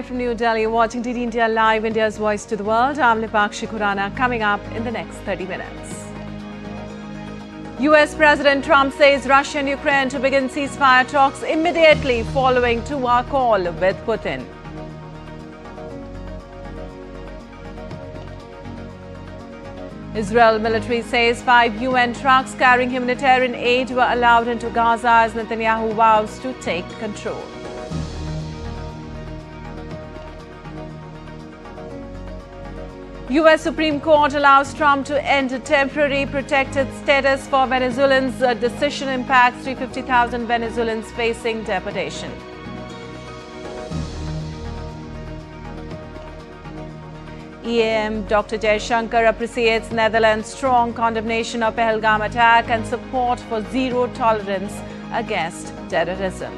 From New Delhi, watching DD India Live, India's voice to the world. I'm Lipakshi Khurana, coming up in the next 30 minutes. US President Trump says Russia and Ukraine to begin ceasefire talks immediately following two-hour call with Putin. Israel military says 5 UN trucks carrying humanitarian aid were allowed into Gaza as Netanyahu vows to take control. US Supreme Court allows Trump to end temporary protected status for Venezuelans. A decision impacts 350,000 Venezuelans facing deportation. EAM Dr. Jaishankar appreciates Netherlands' strong condemnation of Pahalgam attack and support for zero tolerance against terrorism.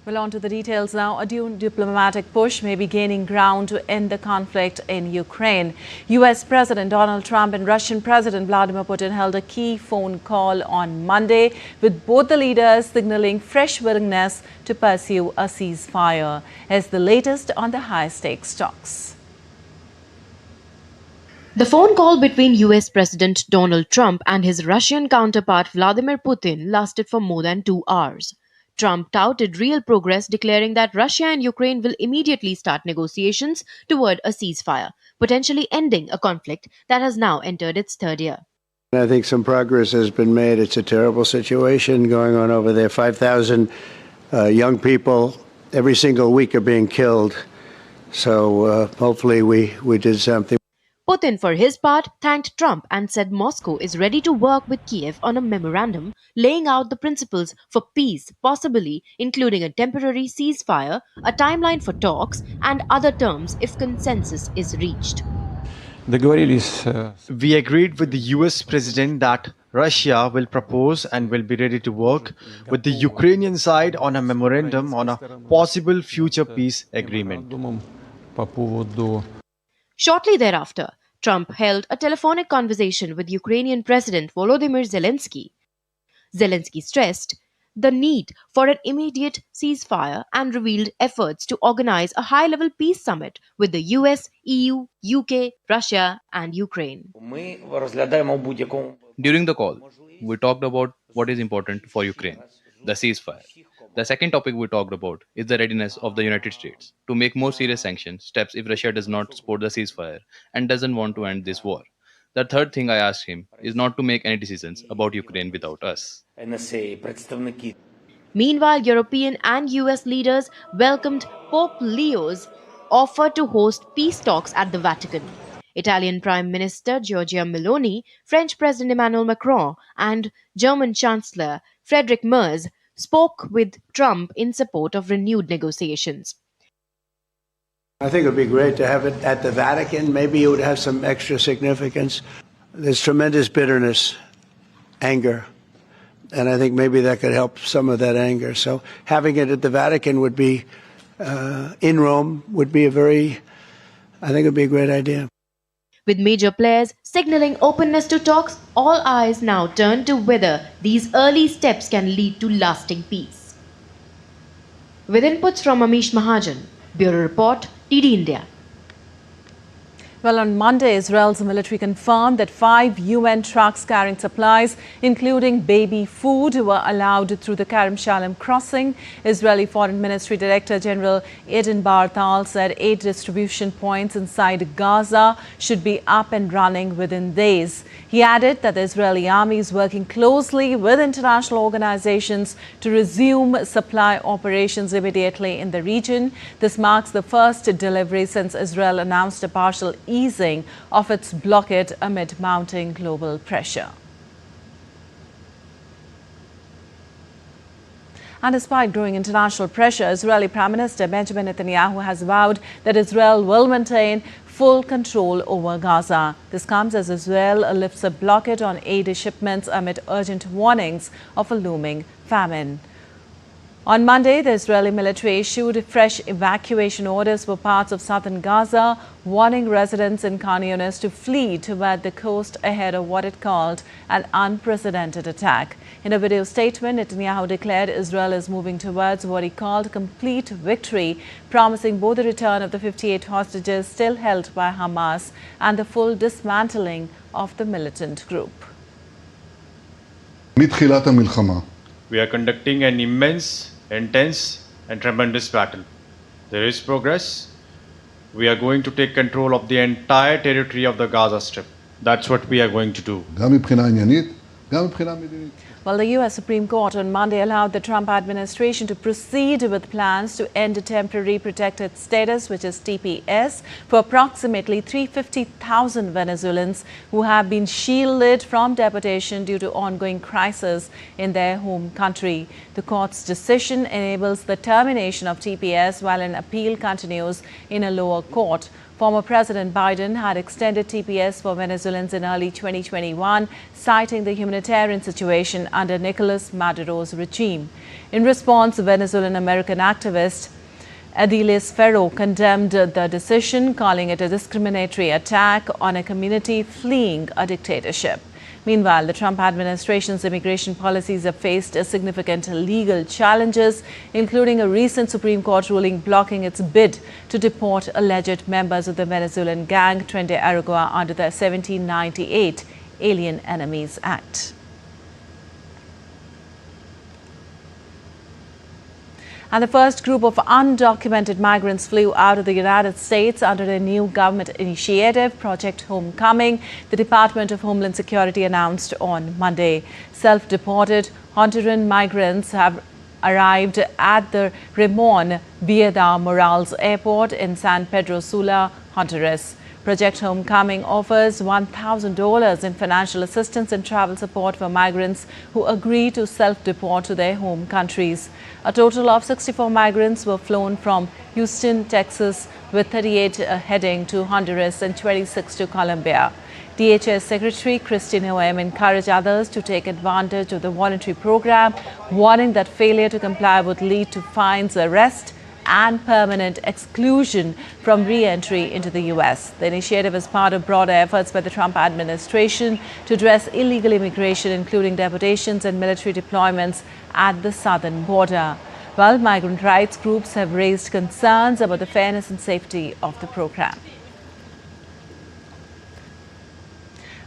Well, on to the details now. A new diplomatic push may be gaining ground to end the conflict in Ukraine. US President Donald Trump and Russian President Vladimir Putin held a key phone call on Monday, with both the leaders signaling fresh willingness to pursue a ceasefire. As the latest on the high-stakes talks. The phone call between US President Donald Trump and his Russian counterpart Vladimir Putin lasted for more than 2 hours. Trump touted real progress, declaring that Russia and Ukraine will immediately start negotiations toward a ceasefire, potentially ending a conflict that has now entered its third year. I think some progress has been made. It's a terrible situation going on over there. 5,000 young people every single week are being killed. So hopefully we did something. Putin, for his part, thanked Trump and said Moscow is ready to work with Kiev on a memorandum laying out the principles for peace, possibly including a temporary ceasefire, a timeline for talks, and other terms if consensus is reached. We agreed with the US president that Russia will propose and will be ready to work with the Ukrainian side on a memorandum on a possible future peace agreement. Shortly thereafter, Trump held a telephonic conversation with Ukrainian President Volodymyr Zelenskyy. Zelenskyy stressed the need for an immediate ceasefire and revealed efforts to organize a high-level peace summit with the US, EU, UK, Russia, and Ukraine. During the call, we talked about what is important for Ukraine, the ceasefire. The second topic we talked about is the readiness of the United States to make more serious sanction steps if Russia does not support the ceasefire and doesn't want to end this war. The third thing I asked him is not to make any decisions about Ukraine without us. Meanwhile, European and US leaders welcomed Pope Leo's offer to host peace talks at the Vatican. Italian Prime Minister Giorgia Meloni, French President Emmanuel Macron, and German Chancellor Friedrich Merz spoke with Trump in support of renewed negotiations. I think it would be great to have it at the Vatican. Maybe it would have some extra significance. There's tremendous bitterness, anger, and I think maybe that could help some of that anger. So having it at the Vatican would be, in Rome, would be I think it would be a great idea. With major players signaling openness to talks, all eyes now turn to whether these early steps can lead to lasting peace. With inputs from Amish Mahajan, Bureau Report, DD India. Well, on Monday, Israel's military confirmed that 5 UN trucks carrying supplies, including baby food, were allowed through the Kerem Shalom crossing. Israeli Foreign Ministry Director General Eden Barthal said 8 distribution points inside Gaza should be up and running within days. He added that the Israeli army is working closely with international organizations to resume supply operations immediately in the region. This marks the first delivery since Israel announced a partial easing of its blockade amid mounting global pressure. And despite growing international pressure, Israeli Prime Minister Benjamin Netanyahu has vowed that Israel will maintain full control over Gaza. This comes as Israel lifts a blockade on aid shipments amid urgent warnings of a looming famine. On Monday, the Israeli military issued fresh evacuation orders for parts of southern Gaza, warning residents in Khan Younis to flee toward the coast ahead of what it called an unprecedented attack. In a video statement, Netanyahu declared Israel is moving towards what he called complete victory, promising both the return of the 58 hostages still held by Hamas and the full dismantling of the militant group. מתחילת המלחמה. We are conducting an immense, intense and tremendous battle. There is progress. We are going to take control of the entire territory of the Gaza Strip. That's what we are going to do. גם מבחינה עניינית, גם מבחינה מדינית. Well, the U.S. Supreme Court on Monday allowed the Trump administration to proceed with plans to end temporary protected status, which is TPS, for approximately 350,000 Venezuelans who have been shielded from deportation due to ongoing crisis in their home country. The court's decision enables the termination of TPS while an appeal continues in a lower court. Former President Biden had extended TPS for Venezuelans in early 2021, citing the humanitarian situation under Nicolas Maduro's regime. In response, Venezuelan-American activist Adilis Ferro condemned the decision, calling it a discriminatory attack on a community fleeing a dictatorship. Meanwhile, the Trump administration's immigration policies have faced significant legal challenges, including a recent Supreme Court ruling blocking its bid to deport alleged members of the Venezuelan gang Tren Aragua under the 1798 Alien Enemies Act. And the first group of undocumented migrants flew out of the United States under a new government initiative, Project Homecoming, the Department of Homeland Security announced on Monday. Self-deported Honduran migrants have arrived at the Ramon Villeda Morales Airport in San Pedro Sula, Honduras. Project Homecoming offers $1,000 in financial assistance and travel support for migrants who agree to self-deport to their home countries. A total of 64 migrants were flown from Houston, Texas, with 38 heading to Honduras and 26 to Colombia. DHS Secretary Christine Noem encouraged others to take advantage of the voluntary program, warning that failure to comply would lead to fines, arrest, and permanent exclusion from re-entry into the U.S. The initiative is part of broader efforts by the Trump administration to address illegal immigration, including deportations and military deployments at the southern border. Well, migrant rights groups have raised concerns about the fairness and safety of the program.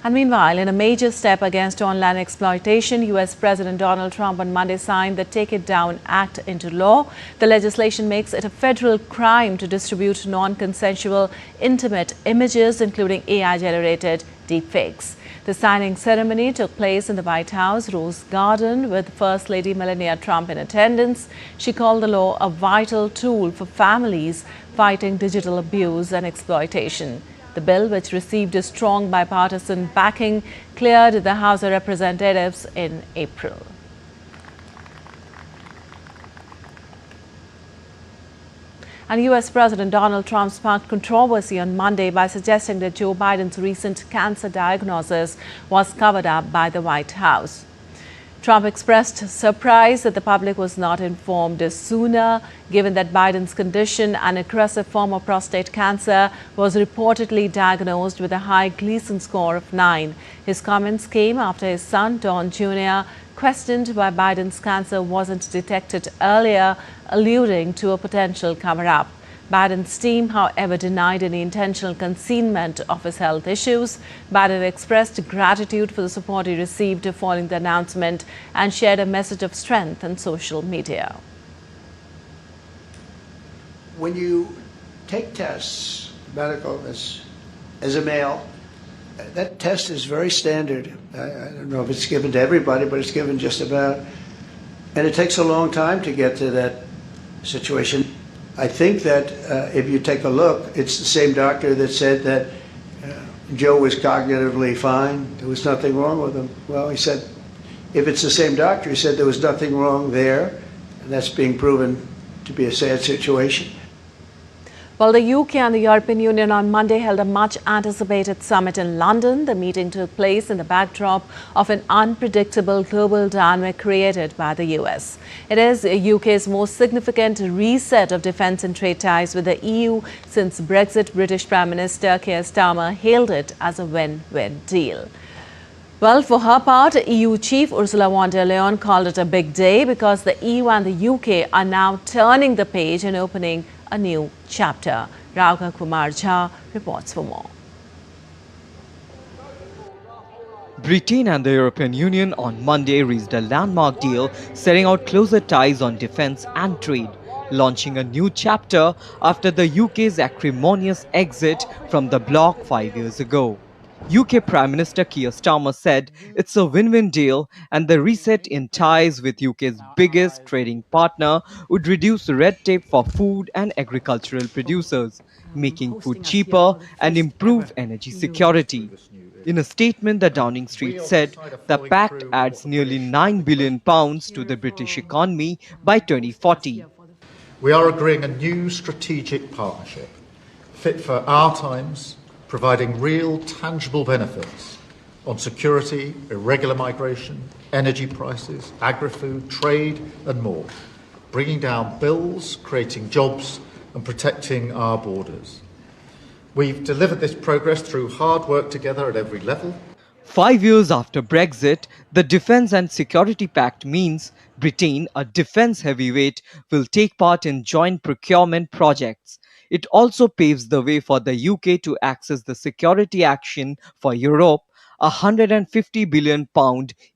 And meanwhile, in a major step against online exploitation, U.S. President Donald Trump on Monday signed the Take It Down Act into law. The legislation makes it a federal crime to distribute non-consensual, intimate images, including AI-generated deepfakes. The signing ceremony took place in the White House Rose Garden with First Lady Melania Trump in attendance. She called the law a vital tool for families fighting digital abuse and exploitation. The bill, which received a strong bipartisan backing, cleared the House of Representatives in April. And U.S. President Donald Trump sparked controversy on Monday by suggesting that Joe Biden's recent cancer diagnosis was covered up by the White House. Trump expressed surprise that the public was not informed sooner, given that Biden's condition, an aggressive form of prostate cancer, was reportedly diagnosed with a high Gleason score of 9. His comments came after his son, Don Jr., questioned why Biden's cancer wasn't detected earlier, alluding to a potential cover-up. Biden's team, however, denied any intentional concealment of his health issues. Biden expressed gratitude for the support he received following the announcement and shared a message of strength on social media. When you take tests, medical, as a male, that test is very standard. I don't know if it's given to everybody, but it's given just about. And it takes a long time to get to that situation. I think that if you take a look, it's the same doctor that said that Joe was cognitively fine. There was nothing wrong with him. Well, he said, if it's the same doctor, he said there was nothing wrong there. And that's being proven to be a sad situation. Well, the UK and the European Union on Monday held a much anticipated summit in London. The meeting took place in the backdrop of an unpredictable global dynamic created by the US. It is UK's most significant reset of defence and trade ties with the EU since Brexit. British Prime Minister Keir Starmer hailed it as a win-win deal. Well, for her part, EU Chief Ursula von der Leyen called it a big day because the EU and the UK are now turning the page and opening a new chapter. Raghav Kumar Jha reports for more. Britain and the European Union on Monday reached a landmark deal setting out closer ties on defence and trade, launching a new chapter after the UK's acrimonious exit from the bloc 5 years ago. UK Prime Minister Keir Starmer said it's a win-win deal and the reset in ties with UK's biggest trading partner would reduce red tape for food and agricultural producers, making food cheaper and improve energy security. In a statement, the Downing Street said the pact adds nearly £9 billion to the British economy by 2040. We are agreeing a new strategic partnership, fit for our times, providing real, tangible benefits on security, irregular migration, energy prices, agri-food, trade and more, bringing down bills, creating jobs and protecting our borders. We've delivered this progress through hard work together at every level. 5 years after Brexit, the Defence and Security Pact means Britain, a defence heavyweight, will take part in joint procurement projects. It also paves the way for the UK to access the Security Action for Europe, a £150 billion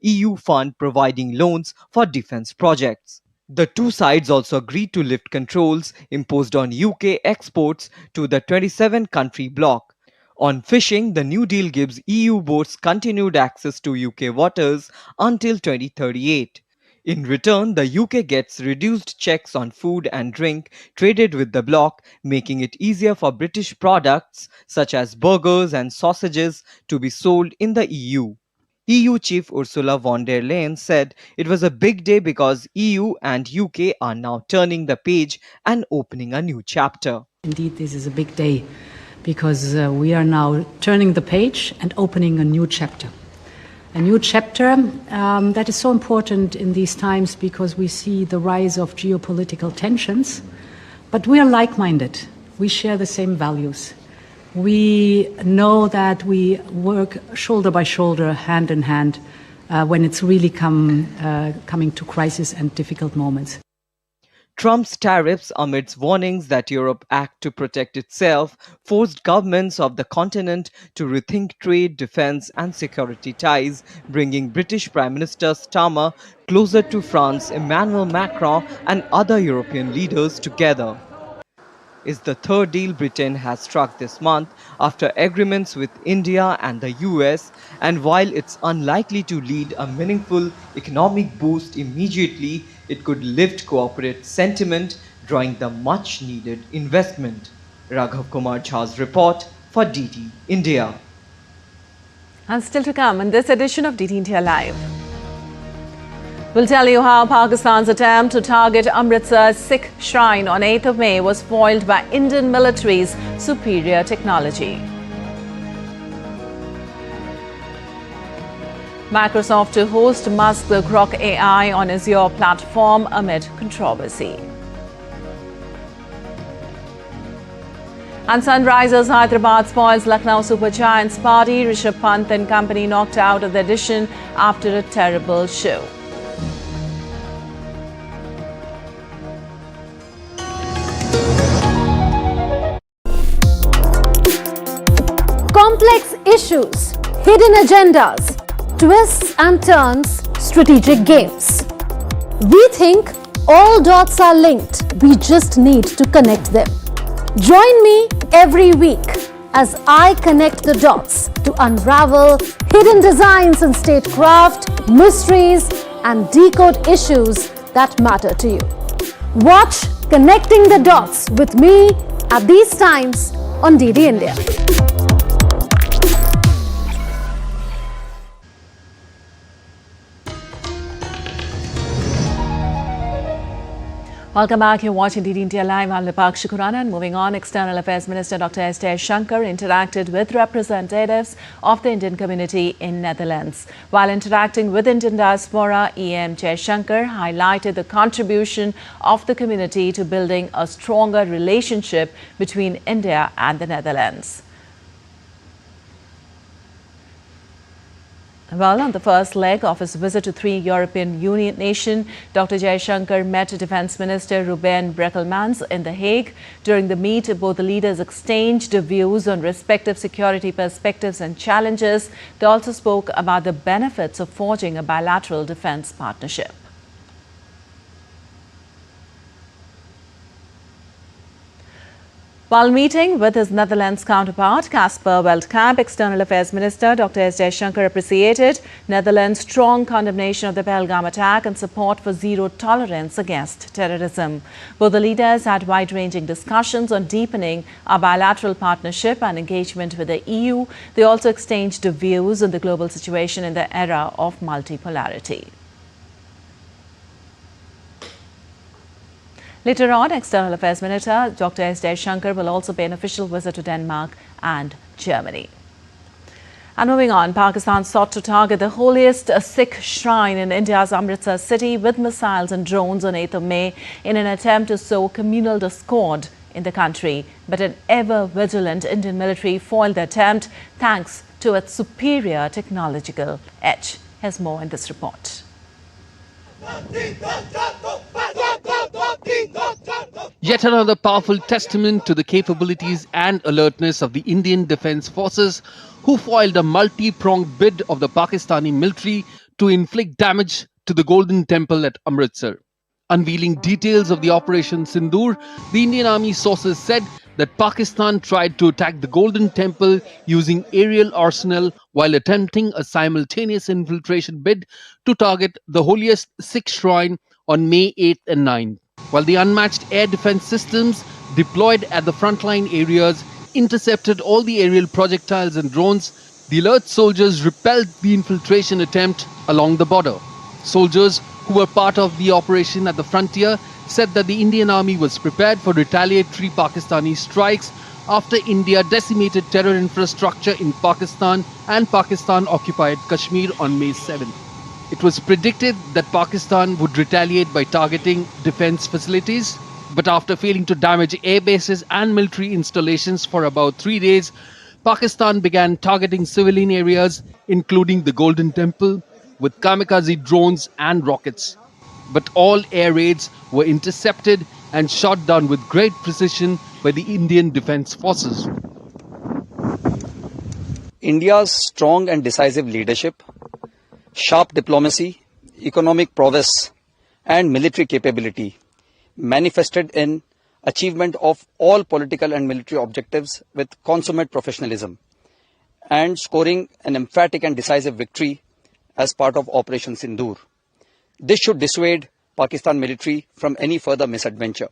EU fund providing loans for defence projects. The two sides also agreed to lift controls imposed on UK exports to the 27-country bloc. On fishing, the new deal gives EU boats continued access to UK waters until 2038. In return, the UK gets reduced checks on food and drink traded with the bloc, making it easier for British products such as burgers and sausages to be sold in the EU. EU Chief Ursula von der Leyen said it was a big day because EU and UK are now turning the page and opening a new chapter. Indeed, this is a big day because we are now turning the page and opening a new chapter. A new chapter that is so important in these times because we see the rise of geopolitical tensions, but we are like-minded. We share the same values. We know that we work shoulder by shoulder, hand in hand, when it's really coming to crisis and difficult moments. Trump's tariffs, amidst warnings that Europe act to protect itself, forced governments of the continent to rethink trade, defence and security ties, bringing British Prime Minister Starmer closer to France, Emmanuel Macron and other European leaders together. Is the third deal Britain has struck this month after agreements with India and the US, and while it's unlikely to lead a meaningful economic boost immediately, it could lift corporate sentiment, drawing the much needed investment. Raghav Kumar Jha's report for DT India. And still to come in this edition of DT India Live. We'll tell you how Pakistan's attempt to target Amritsar's Sikh shrine on 8th of May was foiled by Indian military's superior technology. Microsoft to host Musk's Grok AI on Azure platform amid controversy. And Sunrisers Hyderabad spoils Lucknow Super Giants party. Rishabh Pant and company knocked out of the edition after a terrible show. Complex issues, hidden agendas, twists and turns, strategic games. We think all dots are linked. We just need to connect them. Join me every week as I connect the dots to unravel hidden designs in statecraft, mysteries, and decode issues that matter to you. Watch Connecting the Dots with me at these times on DD India. Welcome back. You're watching DD India Live. I'm Lipakshi Khurana. And moving on, External Affairs Minister Dr. S. Jaishankar interacted with representatives of the Indian community in Netherlands. While interacting with Indian diaspora, EM Jaishankar highlighted the contribution of the community to building a stronger relationship between India and the Netherlands. Well, on the first leg of his visit to 3 European Union nations, Dr. Jaishankar met Defence Minister Ruben Brekelmans in The Hague. During the meet, both the leaders exchanged views on respective security perspectives and challenges. They also spoke about the benefits of forging a bilateral defence partnership. While meeting with his Netherlands counterpart, Casper Veldkamp, External Affairs Minister Dr. S. Jaishankar appreciated Netherlands' strong condemnation of the Pahalgam attack and support for zero tolerance against terrorism. Both the leaders had wide-ranging discussions on deepening our bilateral partnership and engagement with the EU. They also exchanged views on the global situation in the era of multipolarity. Later on, External Affairs Minister Dr. S. Jaishankar will also pay an official visit to Denmark and Germany. And moving on, Pakistan sought to target the holiest Sikh shrine in India's Amritsar city with missiles and drones on 8th of May in an attempt to sow communal discord in the country. But an ever-vigilant Indian military foiled the attempt thanks to its superior technological edge. Here's more in this report. Yet another powerful testament to the capabilities and alertness of the Indian Defence Forces, who foiled a multi-pronged bid of the Pakistani military to inflict damage to the Golden Temple at Amritsar. Unveiling details of the Operation Sindoor, the Indian Army sources said that Pakistan tried to attack the Golden Temple using aerial arsenal while attempting a simultaneous infiltration bid to target the holiest Sikh shrine on May 8th and 9th. While the unmatched air defense systems deployed at the frontline areas intercepted all the aerial projectiles and drones, the alert soldiers repelled the infiltration attempt along the border. Soldiers who were part of the operation at the frontier said that the Indian Army was prepared for retaliatory Pakistani strikes after India decimated terror infrastructure in Pakistan and Pakistan-occupied Kashmir on May 7th. It was predicted that Pakistan would retaliate by targeting defense facilities, but after failing to damage air bases and military installations for about 3 days, Pakistan began targeting civilian areas, including the Golden Temple, with kamikaze drones and rockets. But all air raids were intercepted and shot down with great precision by the Indian Defence Forces. India's strong and decisive leadership, sharp diplomacy, economic prowess and military capability manifested in achievement of all political and military objectives with consummate professionalism and scoring an emphatic and decisive victory as part of Operation Sindoor. This should dissuade Pakistan military from any further misadventure.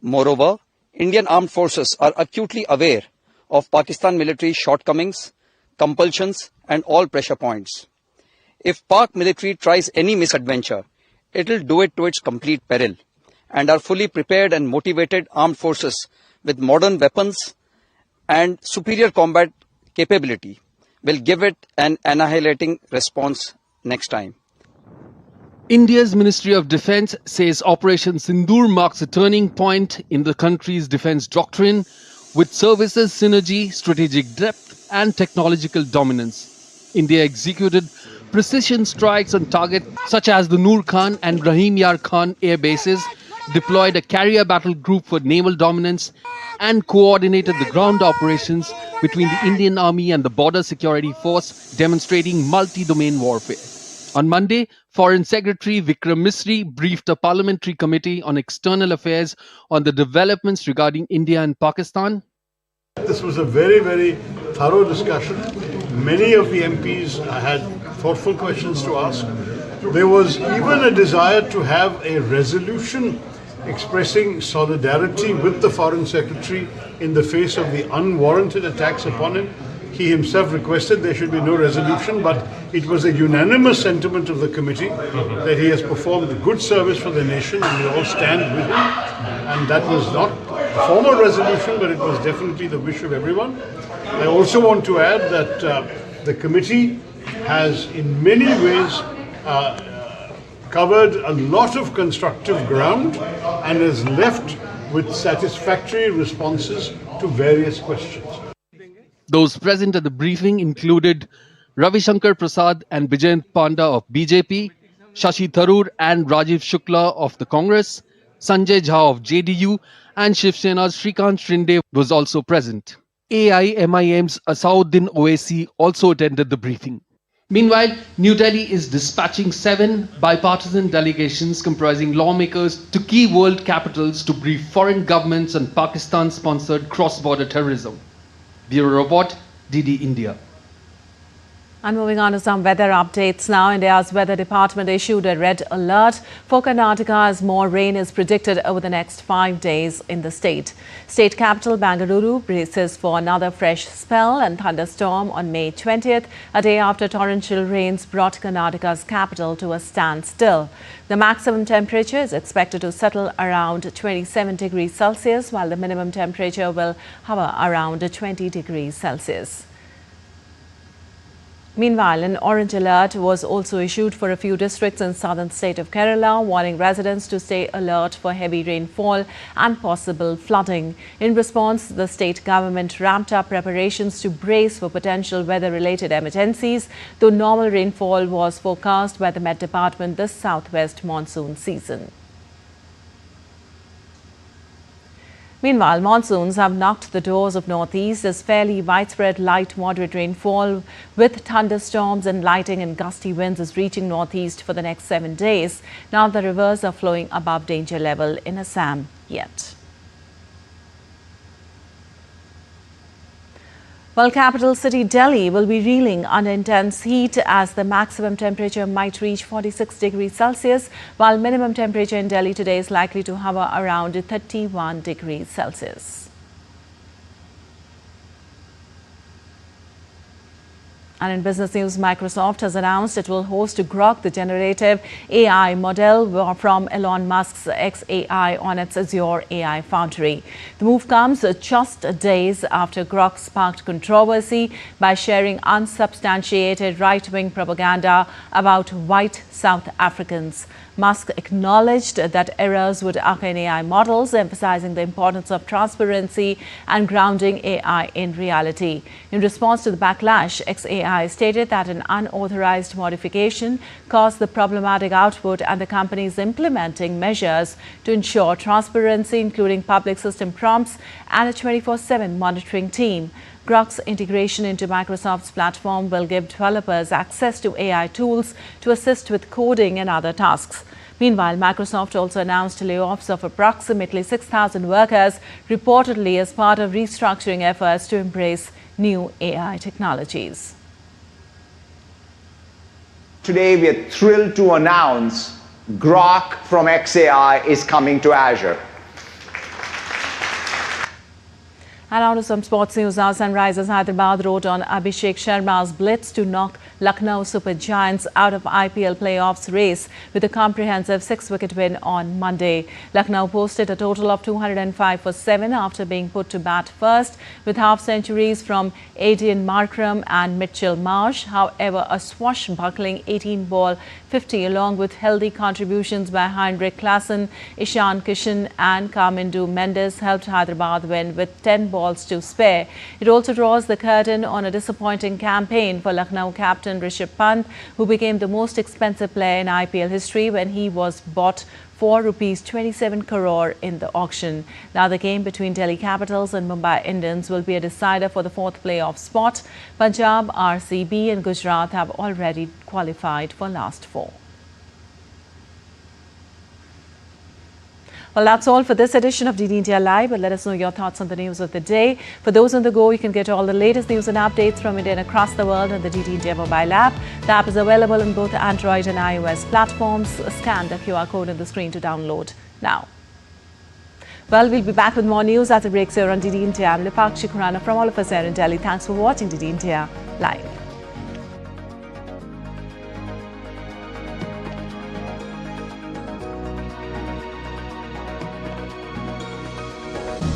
Moreover, Indian armed forces are acutely aware of Pakistan military shortcomings, compulsions and all pressure points. If Pak military tries any misadventure, it will do it to its complete peril, and our fully prepared and motivated armed forces with modern weapons and superior combat capability will give it an annihilating response next time. India's Ministry of Defence says Operation Sindoor marks a turning point in the country's defence doctrine with services synergy, strategic depth and technological dominance. India executed precision strikes on targets such as the Noor Khan and Rahim Yar Khan air bases, deployed a carrier battle group for naval dominance and coordinated the ground operations between the Indian Army and the Border Security Force, demonstrating multi-domain warfare. On Monday, Foreign Secretary Vikram Misri briefed a parliamentary committee on external affairs on the developments regarding India and Pakistan. This was a very, very thorough discussion. Many of the MPs had thoughtful questions to ask. There was even a desire to have a resolution expressing solidarity with the Foreign Secretary in the face of the unwarranted attacks upon him. He himself requested there should be no resolution, but it was a unanimous sentiment of the committee that he has performed a good service for the nation, and we all stand with him. And that was not a formal resolution, but it was definitely the wish of everyone. I also want to add that the committee has in many ways covered a lot of constructive ground and has left with satisfactory responses to various questions. Those present at the briefing included Ravishankar Prasad and Vijayant Panda of BJP, Shashi Tharoor and Rajiv Shukla of the Congress, Sanjay Jha of JDU, and Shiv Sena's Shrikant Shinde was also present. AIMIM's Asauddin Owaisi also attended the briefing. Meanwhile, New Delhi is dispatching 7 bipartisan delegations comprising lawmakers to key world capitals to brief foreign governments on Pakistan-sponsored cross-border terrorism. Bureau Report, DD India. And moving on to some weather updates now. India's weather department issued a red alert for Karnataka as more rain is predicted over the next 5 days in the state. State capital Bengaluru braces for another fresh spell and thunderstorm on May 20th, a day after torrential rains brought Karnataka's capital to a standstill. The maximum temperature is expected to settle around 27 degrees Celsius, while the minimum temperature will hover around 20 degrees Celsius. Meanwhile, an orange alert was also issued for a few districts in southern state of Kerala, warning residents to stay alert for heavy rainfall and possible flooding. In response, the state government ramped up preparations to brace for potential weather-related emergencies, though normal rainfall was forecast by the Met Department this southwest monsoon season. Meanwhile, monsoons have knocked the doors of northeast as fairly widespread light moderate rainfall with thunderstorms and lightning and gusty winds is reaching northeast for the next 7 days. Now the rivers are flowing above danger level in Assam yet. Well, capital city Delhi will be reeling under intense heat as the maximum temperature might reach 46 degrees Celsius, while minimum temperature in Delhi today is likely to hover around 31 degrees Celsius. And in business news, Microsoft has announced it will host Grok, the generative AI model from Elon Musk's xAI on its Azure AI Foundry. The move comes just days after Grok sparked controversy by sharing unsubstantiated right-wing propaganda about white South Africans. Musk acknowledged that errors would occur in AI models, emphasizing the importance of transparency and grounding AI in reality. In response to the backlash, xAI stated that an unauthorized modification caused the problematic output and the company is implementing measures to ensure transparency, including public system prompts and a 24/7 monitoring team. Grok's integration into Microsoft's platform will give developers access to AI tools to assist with coding and other tasks. Meanwhile, Microsoft also announced layoffs of approximately 6,000 workers, reportedly as part of restructuring efforts to embrace new AI technologies. Today, we are thrilled to announce Grok from xAI is coming to Azure. And on to some sports news now. Sunrisers Hyderabad rode on Abhishek Sharma's blitz to knock Lucknow Super Giants out of IPL playoffs race with a comprehensive 6-wicket win on Monday. Lucknow posted a total of 205 for 7 after being put to bat first with half-centuries from Aidan Markram and Mitchell Marsh. However, a swashbuckling 18-ball 50 along with healthy contributions by Heinrich Klaassen, Ishan Kishan and Kamindu Mendes helped Hyderabad win with 10 balls to spare. It also draws the curtain on a disappointing campaign for Lucknow captain Rishabh Pant, who became the most expensive player in IPL history when he was bought for ₹27 crore in the auction. Now the game between Delhi Capitals and Mumbai Indians will be a decider for the 4th playoff spot. Punjab, RCB and Gujarat have already qualified for last 4. Well, that's all for this edition of DD India Live, but let us know your thoughts on the news of the day. For those on the go, you can get all the latest news and updates from India and across the world on the DD India mobile app. The app is available on both Android and iOS platforms. Scan the QR code on the screen to download now. Well, we'll be back with more news as it breaks here on DD India. I'm Lipakshi Khurana from all of us here in Delhi. Thanks for watching DD India Live.